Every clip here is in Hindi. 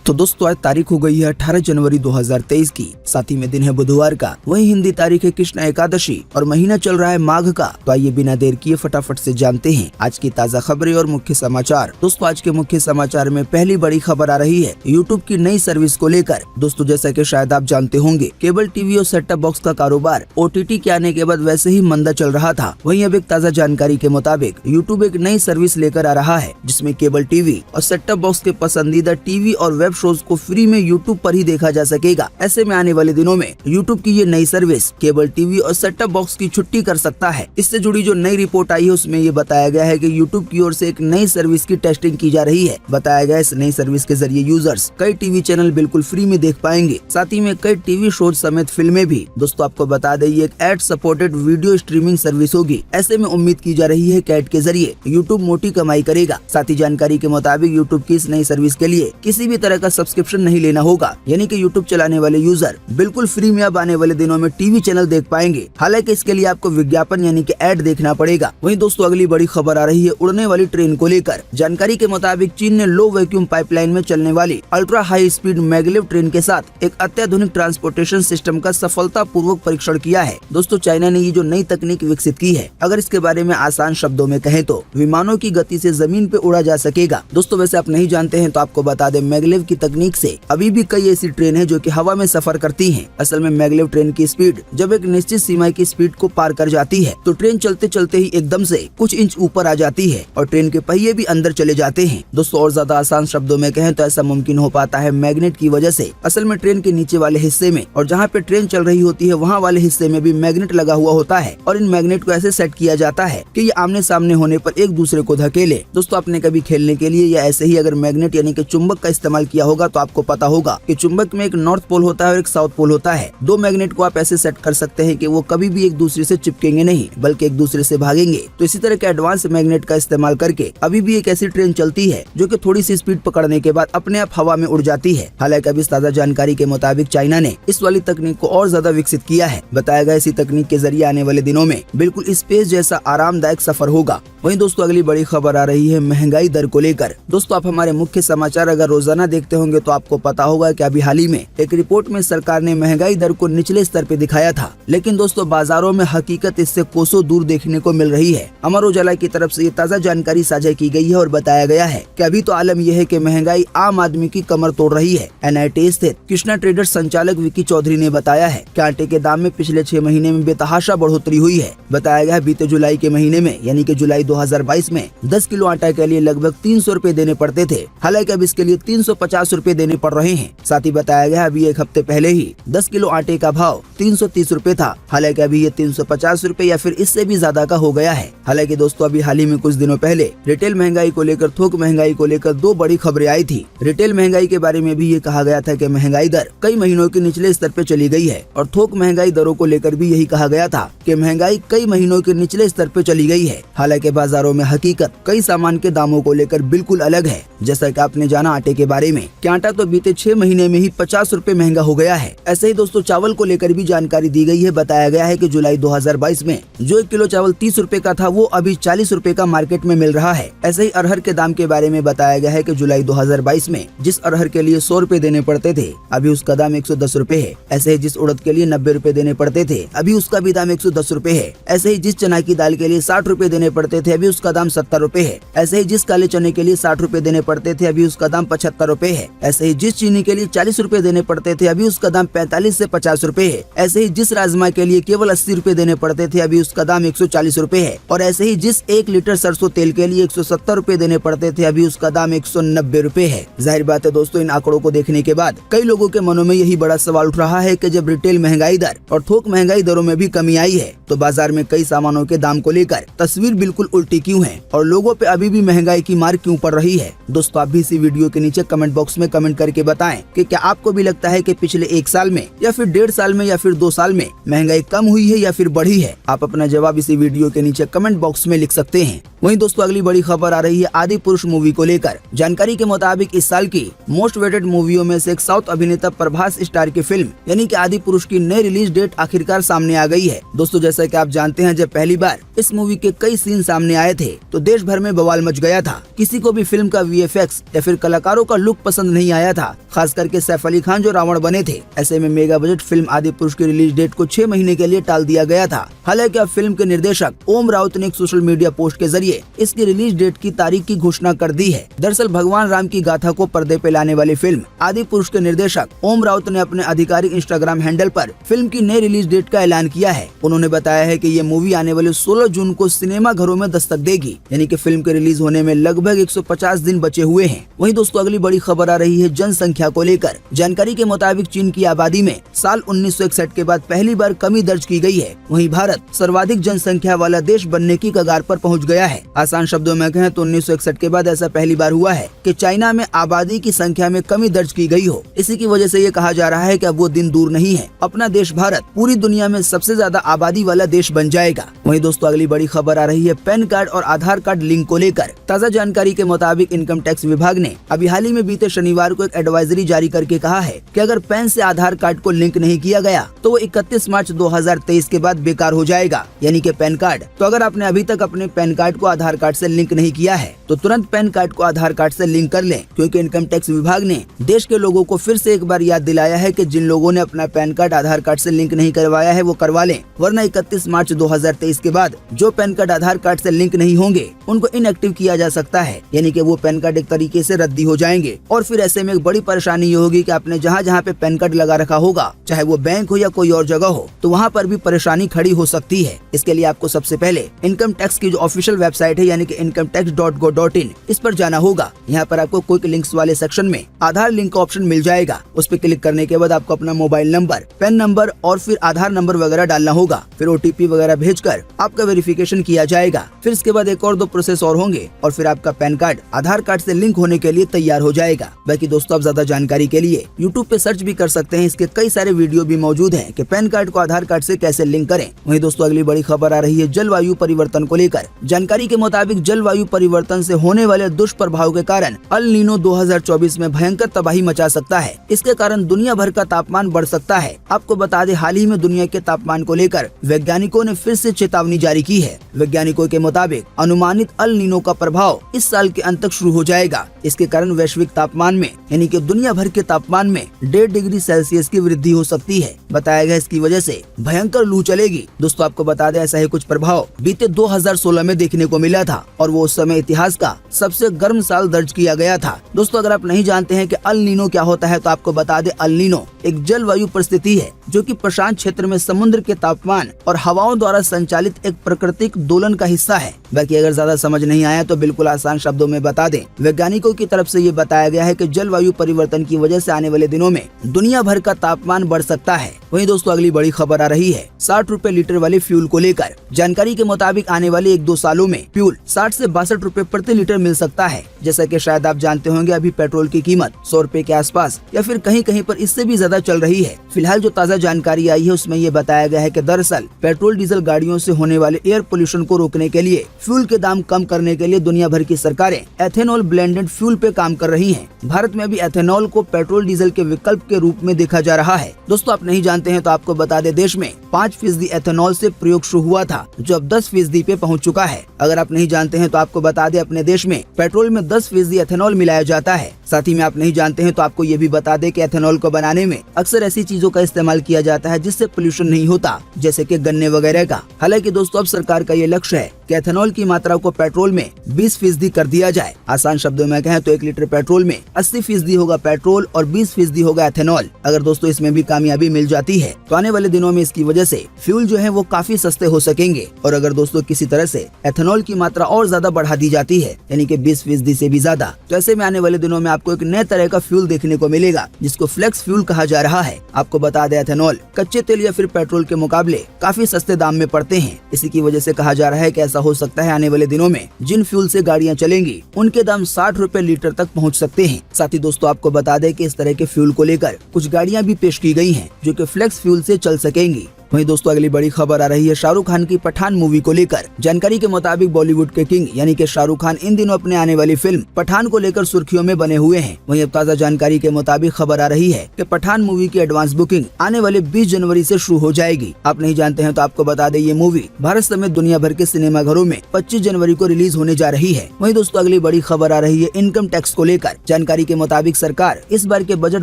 तो दोस्तों आज तारीख हो गई है 18 जनवरी 2023 की, साथ ही में दिन है बुधवार का। वही हिंदी तारीख है कृष्ण एकादशी और महीना चल रहा है माघ का। तो आइए बिना देर किए फटाफट से जानते हैं आज की ताज़ा खबरें और मुख्य समाचार। दोस्तों आज के मुख्य समाचार में पहली बड़ी खबर आ रही है यूट्यूब की नई सर्विस को लेकर। दोस्तों जैसा कि शायद आप जानते होंगे, केबल टीवी और सेट टॉप बॉक्स का कारोबार OTT के आने के बाद वैसे ही मंदा चल रहा था। वहीं अब एक ताज़ा जानकारी के मुताबिक यूट्यूब एक नई सर्विस लेकर आ रहा है, जिसमें केबल टीवी और सेट टॉप बॉक्स के पसंदीदा टीवी और वेब शोज को फ्री में यूट्यूब पर ही देखा जा सकेगा। ऐसे में आने वाले दिनों में यूट्यूब की ये नई सर्विस केबल टीवी और सेट टॉप बॉक्स की छुट्टी कर सकता है। इससे जुड़ी जो नई रिपोर्ट आई है उसमें ये बताया गया है कि यूट्यूब की ओर से एक नई सर्विस की टेस्टिंग की जा रही है। बताया गया इस नई सर्विस के जरिए यूजर्स कई टीवी चैनल बिल्कुल फ्री में देख पाएंगे, साथ ही में कई टीवी शोज समेत फिल्में भी। दोस्तों आपको बता दें ये एक ad supported video streaming service होगी। ऐसे में उम्मीद की जा रही है कि एड के जरिए यूट्यूब मोटी कमाई करेगा। साथ ही जानकारी के मुताबिक यूट्यूब की इस नई सर्विस के लिए किसी भी तरह का सब्सक्रिप्शन नहीं लेना होगा, यानी कि यूट्यूब चलाने वाले यूजर बिल्कुल फ्री में अब आने वाले दिनों में टीवी चैनल देख पाएंगे। हालांकि इसके लिए आपको विज्ञापन यानी कि एड देखना पड़ेगा। वहीं दोस्तों अगली बड़ी खबर आ रही है उड़ने वाली ट्रेन को लेकर। जानकारी के मुताबिक चीन ने लो वैक्यूम पाइपलाइन में चलने वाली ultra high speed maglev train के साथ एक अत्याधुनिक ट्रांसपोर्टेशन सिस्टम का सफलतापूर्वक परीक्षण किया है। दोस्तों चाइना ने ये जो नई तकनीक विकसित की है, अगर इसके बारे में आसान शब्दों में कहें तो विमानों की गति से जमीन पे उड़ा जा सकेगा। दोस्तों वैसे आप नहीं जानते हैं तो आपको बता दें, मैगलेव की तकनीक से अभी भी कई ऐसी ट्रेन है जो कि हवा में सफर करती हैं। असल में मैगलेव ट्रेन की स्पीड जब एक निश्चित सीमा की स्पीड को पार कर जाती है तो ट्रेन चलते चलते ही एकदम से कुछ इंच ऊपर आ जाती है और ट्रेन के पहिए भी अंदर चले जाते हैं। दोस्तों और ज्यादा आसान शब्दों में कहें तो ऐसा मुमकिन हो पाता है मैग्नेट की वजह से। असल में ट्रेन के नीचे वाले हिस्से में और जहाँ पे ट्रेन चल रही होती है वहाँ वाले हिस्से में भी मैग्नेट लगा हुआ होता है और इन मैग्नेट को ऐसे सेट किया जाता है कि ये आमने सामने होने पर एक दूसरे को धकेले। दोस्तों आपने कभी खेलने के लिए या ऐसे ही अगर मैग्नेट यानी कि चुंबक का इस्तेमाल किया होगा तो आपको पता होगा कि चुंबक में एक नॉर्थ पोल होता है और एक साउथ पोल होता है। दो मैग्नेट को आप ऐसे सेट कर सकते हैं कि वो कभी भी एक दूसरे से चिपकेंगे नहीं बल्कि एक दूसरे से भागेंगे। तो इसी तरह के एडवांस मैग्नेट का इस्तेमाल करके अभी भी एक ऐसी ट्रेन चलती है जो कि थोड़ी सी स्पीड पकड़ने के बाद अपने आप हवा में उड़ जाती है। हालांकि अभी ताज़ा जानकारी के मुताबिक चाइना ने इस वाली तकनीक को और ज्यादा विकसित किया है। बताया गया इसी तकनीक के जरिए आने वाले दिनों में बिल्कुल स्पेस जैसा आरामदायक सफर होगा। वहीं दोस्तों अगली बड़ी खबर आ रही है महंगाई दर को लेकर। दोस्तों आप हमारे मुख्य समाचार अगर रोजाना देखते होंगे तो आपको पता होगा कि अभी हाल ही में एक रिपोर्ट में सरकार ने महंगाई दर को निचले स्तर पे दिखाया था, लेकिन दोस्तों बाजारों में हकीकत इससे कोसों दूर देखने को मिल रही है। अमर उजाला की तरफ से ये ताज़ा जानकारी साझा की गई है और बताया गया है कि अभी तो आलम यह है कि महंगाई आम आदमी की कमर तोड़ रही है। NIT स्थित कृष्णा ट्रेडर्स संचालक विकी चौधरी ने बताया है कि आटे के दाम में पिछले 6 महीने में बेतहाशा बढ़ोतरी हुई है। बताया गया बीते जुलाई के महीने में यानी कि जुलाई 2022 में 10 किलो आटा के लिए लगभग 300 रुपए देने पड़ते थे। हालांकि अब इसके लिए 350 रुपए देने पड़ रहे हैं। साथ ही बताया गया अभी एक हफ्ते पहले ही 10 किलो आटे का भाव 330 रुपए था। हालांकि अभी ये 350 रुपए या फिर इससे भी ज्यादा का हो गया है। हालांकि दोस्तों अभी हाल ही में कुछ दिनों पहले रिटेल महंगाई को लेकर थोक महंगाई को लेकर 2 बड़ी खबरें आई थी। रिटेल महंगाई के बारे में भी ये कहा गया था कि महंगाई दर कई महीनों के निचले स्तर पे चली गई है और थोक महंगाई दरों को लेकर भी यही कहा गया था कि महंगाई कई महीनों के निचले स्तर पे चली गई है। हालांकि बाजारों में हकीकत कई सामान के दामों को लेकर बिल्कुल अलग है। जैसा कि आपने जाना आटे के बारे में कि आटा तो बीते 6 महीने में ही 50 रुपए महंगा हो गया है। ऐसे ही दोस्तों चावल को लेकर भी जानकारी दी गई है। बताया गया है कि जुलाई 2022 में जो 1 किलो चावल 30 रुपए का था वो अभी 40 रुपए का मार्केट में मिल रहा है। ऐसे ही अरहर के दाम के बारे में बताया गया है कि जुलाई 2022 में जिस अरहर के लिए 100 रुपए देने पड़ते थे अभी उसका दाम 110 रुपए है। ऐसे ही जिस उड़द के लिए 90 रुपए देने पड़ते थे अभी उसका भी दाम 110 रुपए है। ऐसे ही जिस चना की दाल के लिए 60 रुपए देने पड़ते थे अभी उसका दाम 70 रुपए है। ऐसे ही जिस काले चने के लिए 60 रुपए देने पड़ते थे अभी उसका दाम 75 रुपए है। ऐसे ही जिस चीनी के लिए 40 रुपए देने पड़ते थे अभी उसका दाम 45 से 50 रुपए है। ऐसे ही जिस राजमा के लिए केवल 80 रुपए देने पड़ते थे अभी उसका दाम 140 रुपए है। और ऐसे ही जिस 1 लीटर सरसों तेल के लिए 170 रुपए देने पड़ते थे अभी उसका दाम 190 रुपए है। जाहिर बात है दोस्तों इन आंकड़ों को देखने के बाद कई लोगों के मनों में यही बड़ा सवाल उठ रहा है कि जब रिटेल महंगाई दर और थोक महंगाई दरों में भी कमी आई है तो बाजार में कई सामानों के दाम को लेकर तस्वीर बिल्कुल उल्टी क्यों है और लोगों पे अभी भी महंगाई की मार क्यों पड़ रही है। दोस्तों आप भी इसी वीडियो के नीचे कमेंट बॉक्स में कमेंट करके बताएं कि क्या आपको भी लगता है कि पिछले 1 साल में या फिर 1.5 साल में या फिर 2 साल में महंगाई कम हुई है या फिर बढ़ी है। आप अपना जवाब इसी वीडियो के नीचे कमेंट बॉक्स में लिख सकते हैं। वहीं दोस्तों अगली बड़ी खबर आ रही है आदि पुरुष मूवी को लेकर। जानकारी के मुताबिक इस साल की मोस्ट वेटेड मूवियों में से एक साउथ अभिनेता प्रभास स्टार की फिल्म यानी कि आदि पुरुष की नई रिलीज डेट आखिरकार सामने आ गई है। दोस्तों जैसा कि आप जानते हैं जब पहली बार इस मूवी के कई सीन सामने आए थे तो देश भर में बवाल मच गया था। किसी को भी फिल्म का VFX या फिर कलाकारों का लुक पसंद नहीं आया था, खास करके सैफ अली खान जो रावण बने थे। ऐसे में मेगा बजट फिल्म आदिपुरुष की रिलीज डेट को 6 महीने के लिए टाल दिया गया था। हालांकि अब फिल्म के निर्देशक ओम राउत ने एक सोशल मीडिया पोस्ट के जरिए इसकी रिलीज डेट की तारीख की घोषणा कर दी है। दरअसल भगवान राम की गाथा को पर्दे पे लाने वाली फिल्म आदिपुरुष के निर्देशक ओम राउत ने अपने आधिकारिक इंस्टाग्राम हैंडल पर फिल्म की नई रिलीज डेट का ऐलान किया है। उन्होंने बताया है कि ये मूवी आने वाले 16 जून को सिनेमा घरों में दस्तक देगी, यानी कि फिल्म के रिलीज होने में लगभग 150 दिन बचे हुए हैं। वहीं दोस्तों अगली बड़ी खबर आ रही है जनसंख्या को लेकर। जानकारी के मुताबिक चीन की आबादी में साल 1961 के बाद पहली बार कमी दर्ज की गई है। वहीं भारत सर्वाधिक जनसंख्या वाला देश बनने की कगार पर पहुंच गया है। आसान शब्दों में कहें तो 1961 के बाद ऐसा पहली बार हुआ है कि चाइना में आबादी की संख्या में कमी दर्ज की गई हो। इसी की वजह से ये कहा जा रहा है कि अब वो दिन दूर नहीं है, अपना देश भारत पूरी दुनिया में सबसे ज्यादा आबादी वाला देश बन जाएगा। वहीं दोस्तों अगली बड़ी खबर आ रही है पैन कार्ड और आधार कार्ड लिंक को लेकर। ताज़ा जानकारी के मुताबिक इनकम टैक्स विभाग ने अभी हाल ही में बीते शनिवार को एक एडवाइजरी जारी करके कहा है कि अगर पैन से आधार कार्ड को लिंक नहीं किया गया तो वो 31 मार्च 2023 के बाद बेकार हो जाएगा, यानी कि पैन कार्ड। तो अगर आपने अभी तक अपने पैन कार्ड को आधार कार्ड से लिंक नहीं किया है तो तुरंत पैन कार्ड को आधार कार्ड से लिंक कर लें, क्योंकि इनकम टैक्स विभाग ने देश के लोगों को फिर से एक बार याद दिलाया है कि जिन लोगों ने अपना पैन कार्ड आधार कार्ड से लिंक नहीं करवाया है वो करवा लें, वरना 31 मार्च 2023 के बाद जो पैन कार्ड आधार कार्ड से लिंक नहीं होंगे उनको इनएक्टिव किया जा सकता है, यानी कि वो पैन कार्ड एक तरीके से रद्दी हो जाएंगे। और फिर ऐसे में एक बड़ी परेशानी ये होगी कि आपने जहाँ जहाँ पे पैन कार्ड लगा रखा होगा, चाहे वो बैंक हो या कोई और जगह हो, तो वहाँ पर भी परेशानी खड़ी हो सकती है। इसके लिए आपको सबसे पहले इनकम टैक्स की जो ऑफिशियल वेबसाइट है यानी कि incometax.go.in, इस पर जाना होगा। यहाँ पर आपको क्विक लिंक्स वाले सेक्शन में आधार लिंक का ऑप्शन मिल जाएगा। उस पर क्लिक करने के बाद आपको अपना मोबाइल नंबर, पैन नंबर और फिर आधार नंबर वगैरह डालना होगा। फिर OTP वगैरह भेजकर आपका वेरिफिकेशन किया जाएगा। फिर इसके बाद एक और 2 प्रोसेस और होंगे और फिर आपका पैन कार्ड आधार कार्ड से लिंक होने के लिए तैयार हो जाएगा। बाकी दोस्तों आप ज्यादा जानकारी के लिए YouTube पे सर्च भी कर सकते हैं, इसके कई सारे वीडियो भी मौजूद हैं कि पैन कार्ड को आधार कार्ड से कैसे लिंक करें। वहीं दोस्तों अगली बड़ी खबर आ रही है जलवायु परिवर्तन को लेकर। जानकारी के मुताबिक जलवायु परिवर्तन से होने वाले दुष्प्रभाव के कारण अल नीनो 2024 में भयंकर तबाही मचा सकता है। इसके कारण दुनिया भर का तापमान बढ़ सकता है। आपको बता दें हाल ही में दुनिया के तापमान को लेकर वैज्ञानिकों ने फिर से चेतावनी जारी की है। वैज्ञानिकों के मुताबिक अनुमानित अल नीनो का प्रभाव इस साल के अंत तक शुरू हो जाएगा। इसके कारण वैश्विक तापमान में यानी कि दुनिया भर के तापमान में 1.5 डिग्री सेल्सियस की वृद्धि हो सकती है। बताया गया इसकी वजह से भयंकर लू चलेगी। दोस्तों आपको बता दें ऐसा ही कुछ प्रभाव बीते 2016 में देखने को मिला था और वो उस समय इतिहास का सबसे गर्म साल दर्ज किया गया था। दोस्तों अगर आप नहीं जानते हैं कि अल नीनो क्या होता है तो आपको बता दें अल नीनो एक जलवायु परिस्थिति है जो कि प्रशांत क्षेत्र में समुद्र के तापमान और हवाओं द्वारा संचालित एक प्राकृतिक दोलन का हिस्सा है। बाकी अगर ज्यादा समझ नहीं आया तो बिल्कुल आसान शब्दों में बता दें, वैज्ञानिकों की तरफ से ये बताया गया है कि जलवायु परिवर्तन की वजह से आने वाले दिनों में दुनिया भर का तापमान बढ़ सकता है। वहीं दोस्तों अगली बड़ी खबर आ रही है 60 रुपए लीटर वाले फ्यूल को लेकर। जानकारी के मुताबिक आने वाले 1-2 सालों में फ्यूल 60 से 62 रुपए प्रति लीटर मिल सकता है। जैसा कि शायद आप जानते होंगे अभी पेट्रोल की कीमत 100 रुपए के आसपास या फिर कहीं कहीं पर इससे भी ज्यादा चल रही है। फिलहाल जो ताज़ा जानकारी आई है उसमें ये बताया गया है कि दरअसल पेट्रोल डीजल गाड़ियों से होने वाले एयर पोल्यूशन को रोकने के लिए फ्यूल के दाम कम करने के लिए दुनिया भर की सरकारें एथेनॉल ब्लेंडेड फ्यूल पे काम कर रही हैं। भारत में भी एथेनॉल को पेट्रोल डीजल के विकल्प के रूप में देखा जा रहा है। दोस्तों आप नहीं जानते हैं तो आपको बता दें देश में 5% एथेनॉल से प्रयोग शुरू हुआ था जो अब 10% पे पहुंच चुका है। अगर आप नहीं जानते हैं तो आपको बता दें अपने देश में पेट्रोल में 10% एथेनॉल मिलाया जाता है। साथ ही में आप नहीं जानते हैं तो आपको ये भी बता दें कि एथेनॉल को बनाने में अक्सर ऐसी चीजों का इस्तेमाल किया जाता है जिससे पोल्यूशन नहीं होता, जैसे कि गन्ने वगैरह का। हालांकि दोस्तों अब सरकार का ये लक्ष्य है कि एथेनॉल की मात्रा को पेट्रोल में 20% कर दिया जाए। आसान शब्दों में कहें तो 1 लीटर पेट्रोल में 80% होगा पेट्रोल और 20% होगा एथेनॉल। अगर दोस्तों इसमें भी कामयाबी मिल जाती है तो आने वाले दिनों में इसकी वजह से फ्यूल जो है वो काफी सस्ते हो सकेंगे। और अगर दोस्तों किसी तरह से एथेनॉल की मात्रा और ज्यादा बढ़ा दी जाती है यानी कि 20% से भी ज्यादा, तो ऐसे में आने वाले दिनों में आपको एक नए तरह का फ्यूल देखने को मिलेगा जिसको फ्लेक्स फ्यूल कहा जा रहा है। आपको बता दें एथेनॉल कच्चे तेल या फिर पेट्रोल के मुकाबले काफी सस्ते दाम में पड़ते हैं। इसी की वजह से कहा जा रहा है कि ऐसा हो सकता है आने वाले दिनों में जिन फ्यूल से गाड़ियां चलेंगी उनके दाम 60 रुपए लीटर तक पहुंच सकते हैं। साथ ही दोस्तों आपको बता दें कि इस तरह के फ्यूल को लेकर कुछ गाड़ियां भी पेश की गई हैं जो कि फ्लेक्स फ्यूल से चल सकेंगी। वहीं दोस्तों अगली बड़ी खबर आ रही है शाहरुख खान की पठान मूवी को लेकर। जानकारी के मुताबिक बॉलीवुड के किंग यानी कि शाहरुख खान इन दिनों अपने आने वाली फिल्म पठान को लेकर सुर्खियों में बने हुए हैं। वहीं अब ताज़ा जानकारी के मुताबिक खबर आ रही है कि पठान मूवी की एडवांस बुकिंग आने वाले 20 जनवरी से शुरू हो जाएगी। आप नहीं जानते हैं तो आपको बता दें, ये मूवी भारत समेत दुनिया भर के सिनेमाघरों में 25 जनवरी को रिलीज होने जा रही है। वहीं दोस्तों अगली बड़ी खबर आ रही है इनकम टैक्स को लेकर। जानकारी के मुताबिक सरकार इस बार के बजट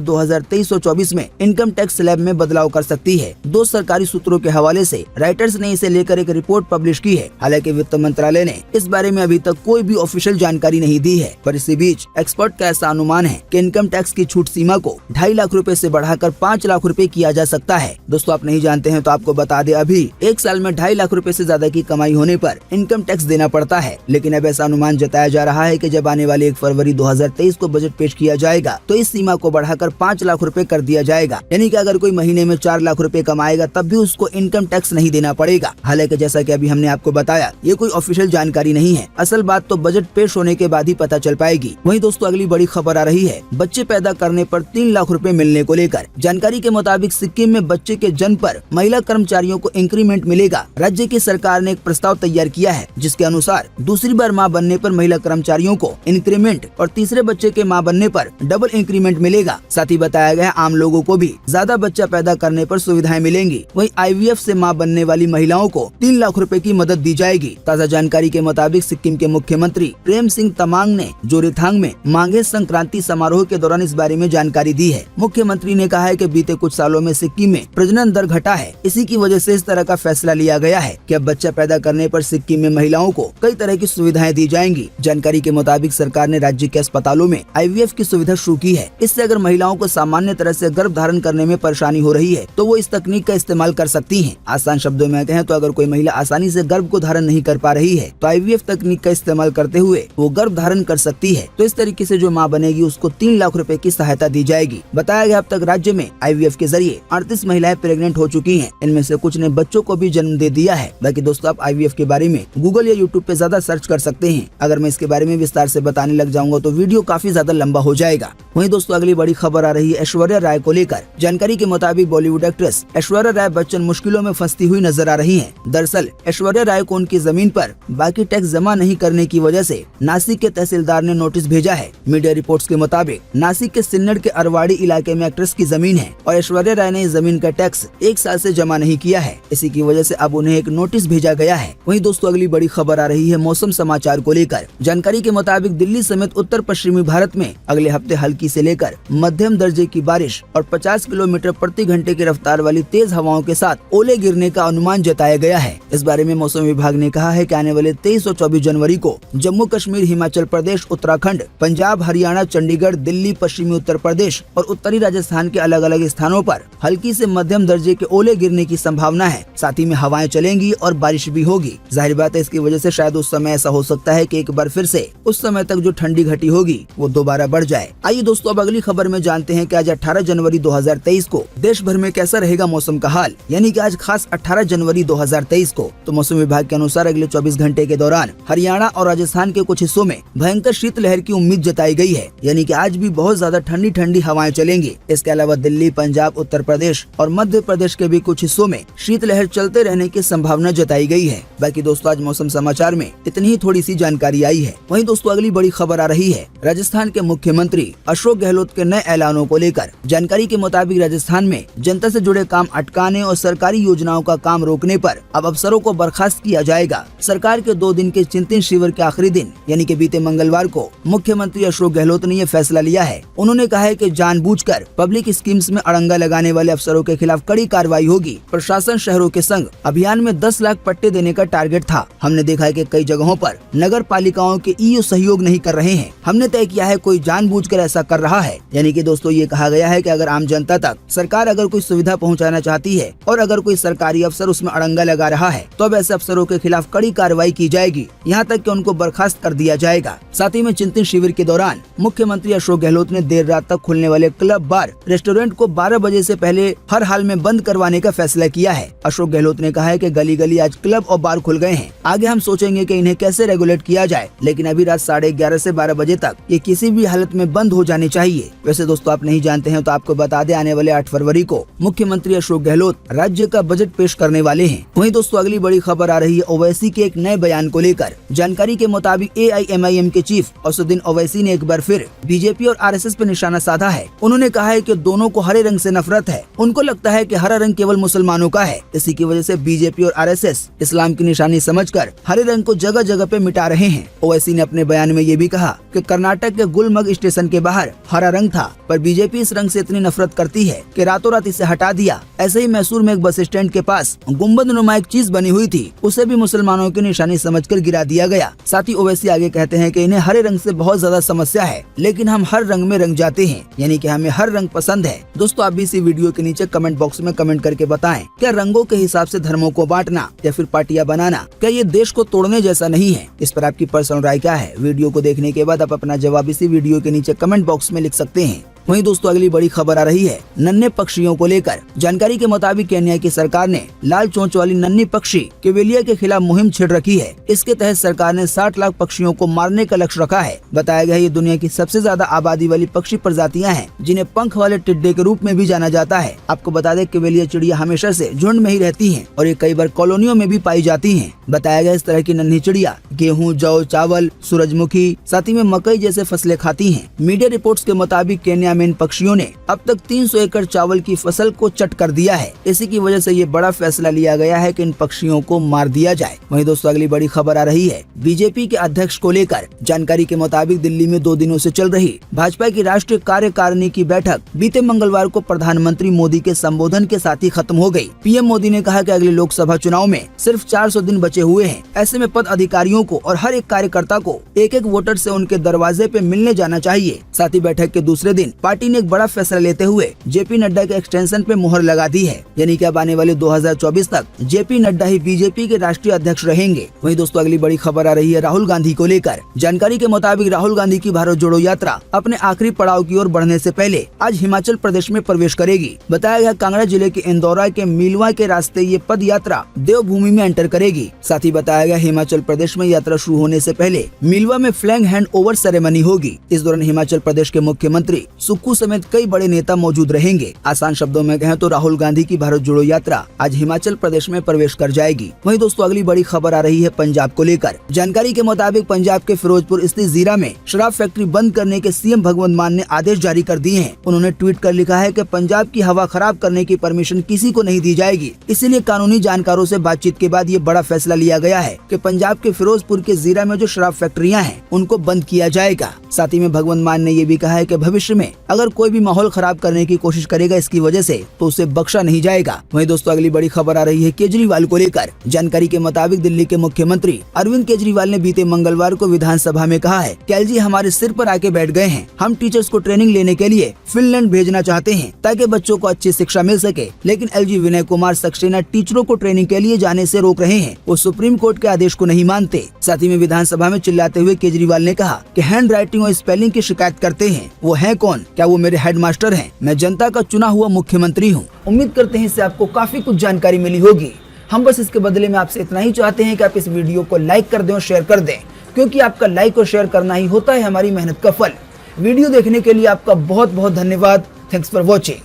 2023-24 में इनकम टैक्स स्लैब में बदलाव कर सकती है। दो सरकारी सूत्रों के हवाले से राइटर्स ने इसे लेकर एक रिपोर्ट पब्लिश की है। हालांकि वित्त मंत्रालय ने इस बारे में अभी तक कोई भी ऑफिशियल जानकारी नहीं दी है, पर इसी बीच एक्सपर्ट का ऐसा अनुमान है कि इनकम टैक्स की छूट सीमा को 2.5 लाख रुपए से बढ़ाकर 5 लाख रुपए किया जा सकता है। दोस्तों आप नहीं जानते हैं तो आपको बता दें, अभी एक साल में 2.5 लाख रुपए से ज्यादा की कमाई होने पर इनकम टैक्स देना पड़ता है। लेकिन अब ऐसा अनुमान जताया जा रहा है कि जब आने वाले 1 फरवरी 2023 को बजट पेश किया जाएगा तो इस सीमा को बढ़ाकर 5 लाख रुपए कर दिया जाएगा। यानी कि अगर कोई महीने में 4 लाख रुपए कमाएगा तब भी उसको इनकम टैक्स नहीं देना पड़ेगा। हालांकि जैसा कि अभी हमने आपको बताया, ये कोई ऑफिशियल जानकारी नहीं है। असल बात तो बजट पेश होने के बाद ही पता चल पाएगी। वहीं दोस्तों अगली बड़ी खबर आ रही है बच्चे पैदा करने पर 3 लाख रुपए मिलने को लेकर। जानकारी के मुताबिक सिक्किम में बच्चे के जन्म पर महिला कर्मचारियों को इंक्रीमेंट मिलेगा। राज्य की सरकार ने एक प्रस्ताव तैयार किया है जिसके अनुसार दूसरी बार मां बनने पर महिला कर्मचारियों को इंक्रीमेंट और तीसरे बच्चे के मां बनने पर डबल इंक्रीमेंट मिलेगा। साथ ही बताया गया आम लोगों को भी ज्यादा बच्चा पैदा करने पर सुविधाएं मिलेंगी। वहीं IVF से मां बनने वाली महिलाओं को 3 लाख रुपए की मदद दी जाएगी। ताज़ा जानकारी के मुताबिक सिक्किम के मुख्यमंत्री प्रेम सिंह तमांग ने जोरीथांग में माघे संक्रांति समारोह के दौरान इस बारे में जानकारी दी है। मुख्यमंत्री ने कहा है कि बीते कुछ सालों में सिक्किम में प्रजनन दर घटा है। इसी की वजह से इस तरह का फैसला लिया गया है कि अब बच्चा पैदा करने पर सिक्किम में महिलाओं को कई तरह की सुविधाएं दी जाएंगी। जानकारी के मुताबिक सरकार ने राज्य के अस्पतालों में IVF की सुविधा शुरू की है। इससे अगर महिलाओं को सामान्य तरह से गर्भ धारण करने में परेशानी हो रही है तो वो इस तकनीक का इस्तेमाल कर सकती हैं। आसान शब्दों में कहें तो अगर कोई महिला आसानी से गर्भ को धारण नहीं कर पा रही है तो IVF तकनीक का इस्तेमाल करते हुए वो गर्भ धारण कर सकती है। तो इस तरीके से जो मां बनेगी उसको 3 लाख रुपए की सहायता दी जाएगी। बताया गया अब तक राज्य में IVF के जरिए 38 महिलाएं प्रेग्नेंट हो चुकी हैं। इनमें से कुछ ने बच्चों को भी जन्म दे दिया है। बाकी दोस्तों आप IVF के बारे में गूगल या यूट्यूब पे ज्यादा सर्च कर सकते हैं। अगर मैं इसके बारे में विस्तार से बताने लग जाऊंगा तो वीडियो काफी ज्यादा लंबा हो जाएगा। वहीं दोस्तों अगली बड़ी खबर आ रही है ऐश्वर्या राय को लेकर। जानकारी के मुताबिक बॉलीवुड एक्ट्रेस ऐश्वर्या राय बच्चन मुश्किलों में फंसती हुई नजर आ रही हैं। दरअसल ऐश्वर्या राय को उनकी जमीन पर बाकी टैक्स जमा नहीं करने की वजह से नासिक के तहसीलदार ने नोटिस भेजा है। मीडिया रिपोर्ट्स के मुताबिक नासिक के सिन्नर के अरवाड़ी इलाके में एक्ट्रेस की जमीन है और ऐश्वर्या राय ने इस जमीन का टैक्स 1 साल से जमा नहीं किया है। इसी की वजह से अब उन्हें एक नोटिस भेजा गया है। वहीं दोस्तों अगली बड़ी खबर आ रही है मौसम समाचार को लेकर। जानकारी के मुताबिक दिल्ली समेत उत्तर पश्चिमी भारत में अगले हफ्ते हल्की से लेकर मध्यम दर्जे की बारिश और 50 किलोमीटर प्रति घंटे की रफ्तार वाली तेज हवाओं के साथ ओले गिरने का अनुमान जताया गया है। इस बारे में मौसम विभाग ने कहा है कि आने वाले 23 और 24 जनवरी को जम्मू कश्मीर, हिमाचल प्रदेश, उत्तराखंड, पंजाब, हरियाणा, चंडीगढ़, दिल्ली, पश्चिमी उत्तर प्रदेश और उत्तरी राजस्थान के अलग अलग स्थानों पर हल्की से मध्यम दर्जे के ओले गिरने की संभावना है। साथ ही में हवाएं चलेंगी और बारिश भी होगी। जाहिर बात है इसकी वजह से शायद उस समय ऐसा हो सकता है कि एक बार फिर से उस समय तक जो ठंडी घटी होगी वो दोबारा बढ़ जाए। आइए दोस्तों अब अगली खबर में जानते हैं कि आज 18 जनवरी 2023 को देश भर में कैसा रहेगा मौसम का हाल। यानी कि आज खास 18 जनवरी 2023 को तो मौसम विभाग के अनुसार अगले 24 घंटे के दौरान हरियाणा और राजस्थान के कुछ हिस्सों में भयंकर शीतलहर की उम्मीद जताई गई है। यानी कि आज भी बहुत ज्यादा ठंडी ठंडी हवाएं चलेंगी। इसके अलावा दिल्ली, पंजाब, उत्तर प्रदेश और मध्य प्रदेश के भी कुछ हिस्सों में शीतलहर चलते रहने की संभावना जताई गई है। बाकी दोस्तों आज मौसम समाचार में इतनी ही थोड़ी सी जानकारी आई है। वहीं दोस्तों अगली बड़ी खबर आ रही है राजस्थान के मुख्यमंत्री अशोक गहलोत के नए ऐलानों को लेकर। जानकारी के मुताबिक राजस्थान में जनता से जुड़े काम अटकाने और सरकारी योजनाओं का काम रोकने पर अब अफसरों को बर्खास्त किया जाएगा। सरकार के 2 दिन के चिंतन शिविर के आखिरी दिन यानी कि बीते मंगलवार को मुख्यमंत्री अशोक गहलोत ने यह फैसला लिया है। उन्होंने कहा है कि जानबूझकर पब्लिक स्कीम्स में अड़ंगा लगाने वाले अफसरों के खिलाफ कड़ी कार्रवाई होगी। प्रशासन शहरों के संग अभियान में 10 लाख पट्टे देने का टारगेट था। हमने देखा है कि कई जगहों पर नगर पालिकाओं के ईओ सहयोग नहीं कर रहे हैं। हमने तय किया है कोई जानबूझकर ऐसा कर रहा है। यानी कि दोस्तों ये कहा गया है कि अगर आम जनता तक सरकार अगर कोई सुविधा पहुंचाना चाहती है और अगर कोई सरकारी अफसर उसमें अड़ंगा लगा रहा है तो अब ऐसे अफसरों के खिलाफ कड़ी कार्रवाई की जाएगी। यहाँ तक कि उनको बर्खास्त कर दिया जाएगा। साथ ही में चिंतन शिविर के दौरान मुख्यमंत्री अशोक गहलोत ने देर रात तक खुलने वाले क्लब, बार, रेस्टोरेंट को 12 बजे से पहले हर हाल में बंद करवाने का फैसला किया है। अशोक गहलोत ने कहा है कि गली गली आज क्लब और बार खुल गए हैं। आगे हम सोचेंगे कि इन्हें कैसे रेगुलेट किया जाए, लेकिन अभी रात 11:30 से 12 बजे तक ये किसी भी हालत में बंद हो जाने जाने चाहिए। वैसे दोस्तों आप नहीं जानते हैं तो आपको बता दें, आने वाले 8 फरवरी को मुख्यमंत्री अशोक गहलोत राज्य का बजट पेश करने वाले हैं। वहीं दोस्तों अगली बड़ी खबर आ रही है ओवैसी के एक नए बयान को लेकर। जानकारी के मुताबिक AIMIM के चीफ असदुद्दीन ओवैसी ने एक बार फिर बीजेपी और RSS पर निशाना साधा है। उन्होंने कहा है कि दोनों को हरे रंग से नफरत है। उनको लगता है कि हरा रंग केवल मुसलमानों का है। इसी की वजह से बीजेपी और RSS इस्लाम की निशानी समझकर हरे रंग को जगह जगह पे मिटा रहे हैं। ओवैसी ने अपने बयान में ये भी कहा कि कर्नाटक के गुलमर्ग स्टेशन के बाहर हरा रंग था, पर बीजेपी इस रंग से इतनी नफरत करती है कि रातों रात इसे हटा दिया। ऐसे ही मैसूर में एक बस स्टैंड के पास गुम्बद नुमा एक चीज बनी हुई थी, उसे भी मुसलमानों की निशानी समझकर गिरा दिया गया। साथ ही ओवैसी आगे कहते हैं कि इन्हें हरे रंग से बहुत ज्यादा समस्या है, लेकिन हम हर रंग में रंग जाते हैं, यानी कि हमें हर रंग पसंद है। दोस्तों आप भी इसी वीडियो के नीचे कमेंट बॉक्स में कमेंट करके बताएं, क्या रंगों के हिसाब से धर्मों को बांटना या फिर पार्टियां बनाना, क्या ये देश को तोड़ने जैसा नहीं है? इस पर आपकी पर्सनल राय क्या है? वीडियो को देखने के बाद आप अपना जवाब इसी वीडियो के नीचे कमेंट बॉक्स में लिख सकते हैं। वहीं दोस्तों अगली बड़ी खबर आ रही है नन्हे पक्षियों को लेकर। जानकारी के मुताबिक केन्या की सरकार ने लाल चोंच वाली नन्ही पक्षी केवेलिया के खिलाफ मुहिम छेड़ रखी है। इसके तहत सरकार ने 60 लाख पक्षियों को मारने का लक्ष्य रखा है। बताया गया ये दुनिया की सबसे ज्यादा आबादी वाली पक्षी प्रजातियां हैं, जिन्हें पंख वाले टिड्डे के रूप में भी जाना जाता है। आपको बता दें केवेलिया चिड़िया हमेशा से झुंड में ही रहती है और ये कई बार कॉलोनियों में भी पाई जाती है। बताया गया इस तरह की नन्ही चिड़िया गेहूँ, जौ, चावल, सूरजमुखी, साथ ही में मकई जैसे फसलें खाती है। मीडिया रिपोर्ट्स के मुताबिक केन्या में इन पक्षियों ने अब तक 300 एकड़ चावल की फसल को चट कर दिया है। इसी की वजह से ये बड़ा फैसला लिया गया है कि इन पक्षियों को मार दिया जाए। वहीं दोस्तों अगली बड़ी खबर आ रही है बीजेपी के अध्यक्ष को लेकर। जानकारी के मुताबिक दिल्ली में 2 दिनों से चल रही भाजपा की राष्ट्रीय कार्यकारिणी की बैठक बीते मंगलवार को प्रधानमंत्री मोदी के संबोधन के साथ ही खत्म हो गयी। PM मोदी ने कहा कि अगले लोकसभा चुनाव में सिर्फ 400 दिन बचे हुए हैं। ऐसे में पद अधिकारियों को और हर एक कार्यकर्ता को एक एक वोटर से उनके दरवाजे पे मिलने जाना चाहिए। साथ ही बैठक के दूसरे दिन पार्टी ने एक बड़ा फैसला लेते हुए JP नड्डा के एक्सटेंशन पे मुहर लगा दी है, यानी कि अब आने वाले 2024 तक JP नड्डा ही बीजेपी के राष्ट्रीय अध्यक्ष रहेंगे। वहीं दोस्तों अगली बड़ी खबर आ रही है राहुल गांधी को लेकर। जानकारी के मुताबिक राहुल गांधी की भारत जोड़ो यात्रा अपने आखिरी पड़ाव की ओर बढ़ने से पहले आज हिमाचल प्रदेश में प्रवेश करेगी। बताया गया कांगड़ा जिले के इंदौरा के मीलवा के रास्ते ये पद यात्रा देवभूमि में एंटर करेगी। साथ ही बताया गया हिमाचल प्रदेश में यात्रा शुरू होने से पहले मीलवा में फ्लैग हैंड ओवर सेरेमनी होगी। इस दौरान हिमाचल प्रदेश के मुख्यमंत्री सुक्खू समेत कई बड़े नेता मौजूद रहेंगे। आसान शब्दों में कहें तो राहुल गांधी की भारत जोड़ो यात्रा आज हिमाचल प्रदेश में प्रवेश कर जाएगी। वहीं दोस्तों अगली बड़ी खबर आ रही है पंजाब को लेकर। जानकारी के मुताबिक पंजाब के फिरोजपुर स्थित जीरा में शराब फैक्ट्री बंद करने के CM भगवंत मान ने आदेश जारी कर दिए हैं। उन्होंने ट्वीट कर लिखा है कि पंजाब की हवा खराब करने की परमिशन किसी को नहीं दी जाएगी। इसीलिए कानूनी जानकारों से बातचीत के बाद ये बड़ा फैसला लिया गया है कि पंजाब के फिरोजपुर के जीरा में जो शराब फैक्ट्रियां हैं उनको बंद किया जाएगा। साथ ही में भगवंत मान ने ये भी कहा है कि भविष्य में अगर कोई भी माहौल खराब करने की कोशिश करेगा इसकी वजह से तो उसे बख्शा नहीं जाएगा। वहीं दोस्तों अगली बड़ी खबर आ रही है केजरीवाल को लेकर। जानकारी के मुताबिक दिल्ली के मुख्यमंत्री अरविंद केजरीवाल ने बीते मंगलवार को विधानसभा में कहा है कि LG हमारे सिर पर आके बैठ गए हैं। हम टीचर्स को ट्रेनिंग लेने के लिए फिनलैंड भेजना चाहते हैं ताकि बच्चों को अच्छी शिक्षा मिल सके, लेकिन LG विनय कुमार सक्सेना टीचरों को ट्रेनिंग के लिए जाने से रोक रहे हैं। वो सुप्रीम कोर्ट के आदेश को नहीं मानते। साथ ही में विधानसभा में चिल्लाते हुए केजरीवाल ने कहा कि हैंड राइटिंग और स्पेलिंग की शिकायत करते हैं वो है कौन? क्या वो मेरे हेडमास्टर हैं? मैं जनता का चुना हुआ मुख्यमंत्री हूँ। उम्मीद करते हैं इससे आपको काफी कुछ जानकारी मिली होगी। हम बस इसके बदले में आपसे इतना ही चाहते हैं कि आप इस वीडियो को लाइक कर दें और शेयर कर दें, क्योंकि आपका लाइक और शेयर करना ही होता है हमारी मेहनत का फल। वीडियो देखने के लिए आपका बहुत बहुत धन्यवाद। Thanks for watching.